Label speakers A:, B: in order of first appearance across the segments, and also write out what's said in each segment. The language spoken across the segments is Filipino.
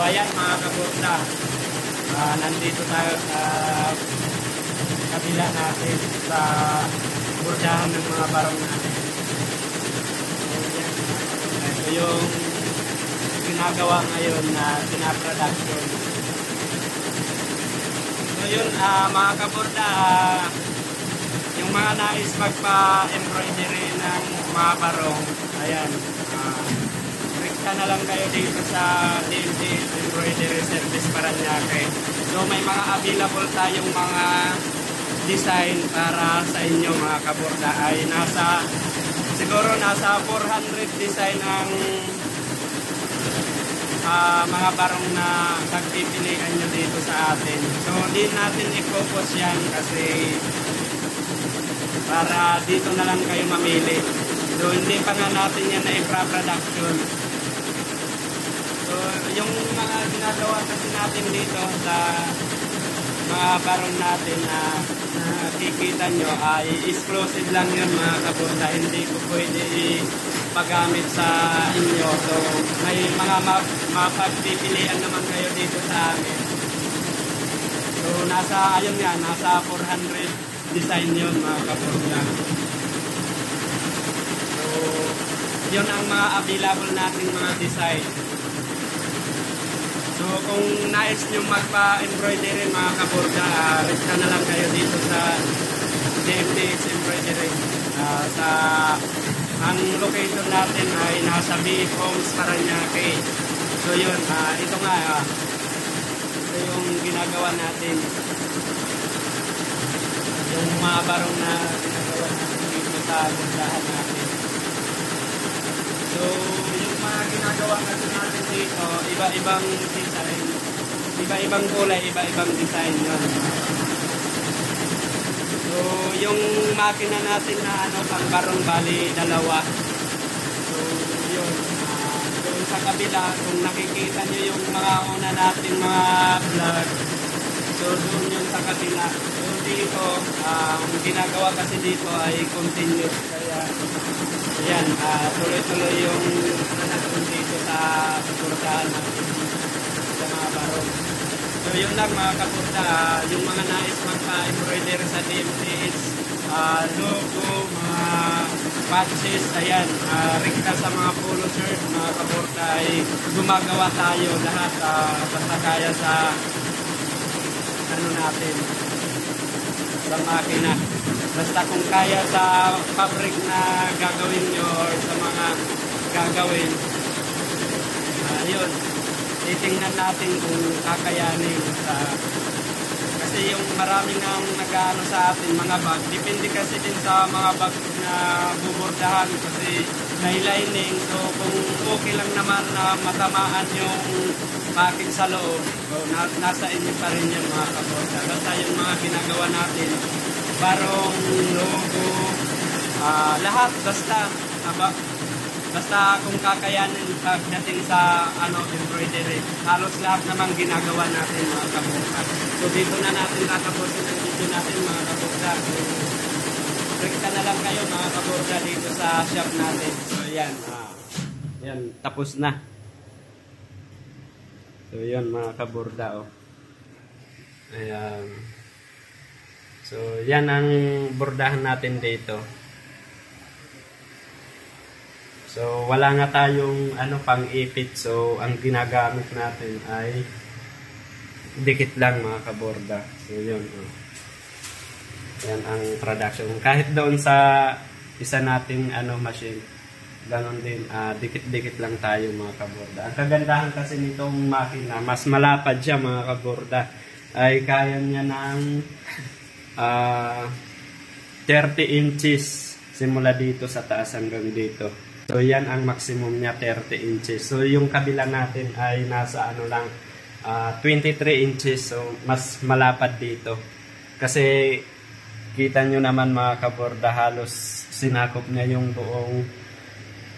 A: ayan mga kaborda, nandito tayo sa kabila natin sa bordahan ng mga barong natin. Ito yung ginagawa ngayon na pinaproduction. So yun mga kaborda, yung mga nais magpa-embroidery ng mga barong, ayan, rekta na lang kayo dito sa DMT Embroidery Service Paranaque. So may mga available tayong mga design para sa inyo mga kaborda, ay siguro nasa 400 design ang mga barong na pagpipilian nyo dito sa atin. So di natin i-focus yan kasi para dito na lang kayo mamili. So hindi pa nga natin yan na i-production. So yung mga ginagawa kasi natin dito sa mga barong natin na nakikita nyo ay exclusive lang yun mga kaborda. Hindi ko pwede ipagamit sa inyo. So may mga mapagpipilian naman kayo dito sa amin. So ayun nga, nasa 400 design yun mga kaborda. So yun ang mga available nating mga design. So kung nais nyo magpa-embroidery mga kaborda, rekta na lang kayo dito sa DMTH Embroidery. Ang location natin ay nasa BF Homes Paranaque. So yun, ito nga, ito yung ginagawa natin. Yung mga barong na ginagawa natin dito sa bordahan natin. So yung mga ginagawa natin dito, iba-ibang design, iba-ibang kulay, iba-ibang design yun. So yung makina natin na pang barong bali dalawa. So yun, doon sa kabila, kung nakikita nyo yung mga una natin mga vlog, so doon yun sa kabila. So dito, ang ginagawa kasi dito ay continuous, kaya ayan, tuloy-tuloy yung nanatun dito sa bordahan natin sa mga barong. So yun lang mga kaborda, yung mga nais magpa-embroidery sa DMTH, logo, mga patches, ayan, rekta sa mga polo shirt, mga kaborda, ay gumagawa tayo lahat, basta kaya sa natin, sa makina. Basta kung kaya sa fabric na gagawin nyo or sa mga gagawin, yun, titingnan natin kung kakayanin kasi yung maraming ang nag-ano sa atin mga bag, depende kasi din sa mga bag na bubordahan kasi may lining. So kung okay lang naman na matamaan yung packing sa loob, so nasa inyo pa rin yan mga kaborda. Basta yung mga ginagawa natin, barong, logo, lahat, basta kung kakayanin pagdating sa embroidery, halos lahat naman ginagawa natin mga kaborda. So dito na natin tatapusin ang video natin mga kaborda. So rekta na lang kayo mga kaborda dito sa shop natin. So yan, yan, tapos na. So yan mga kaborda, ayan. So yan ang bordahan natin dito. So wala nga tayong pang-ipit. So ang ginagamit natin ay dikit lang mga kaborda. So yun. Yan ang production. Kahit doon sa isa nating machine, ganon din, dikit-dikit lang tayo mga kaborda. Ang kagandahan kasi nitong makina, mas malapad siya mga kaborda. Ay kaya niya ng 30 inches simula dito sa taas hanggang dito. So yan ang maximum niya, 30 inches. So yung kabila natin ay nasa 23 inches. So mas malapad dito. Kasi kita nyo naman mga kaborda, halos sinakop niya yung buong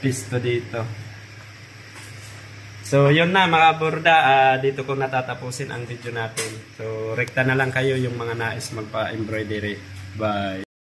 A: pisto dito. So yun na mga kaborda, dito ko natatapusin ang video natin. So rekta na lang kayo yung mga nais magpa-embroidery. Bye!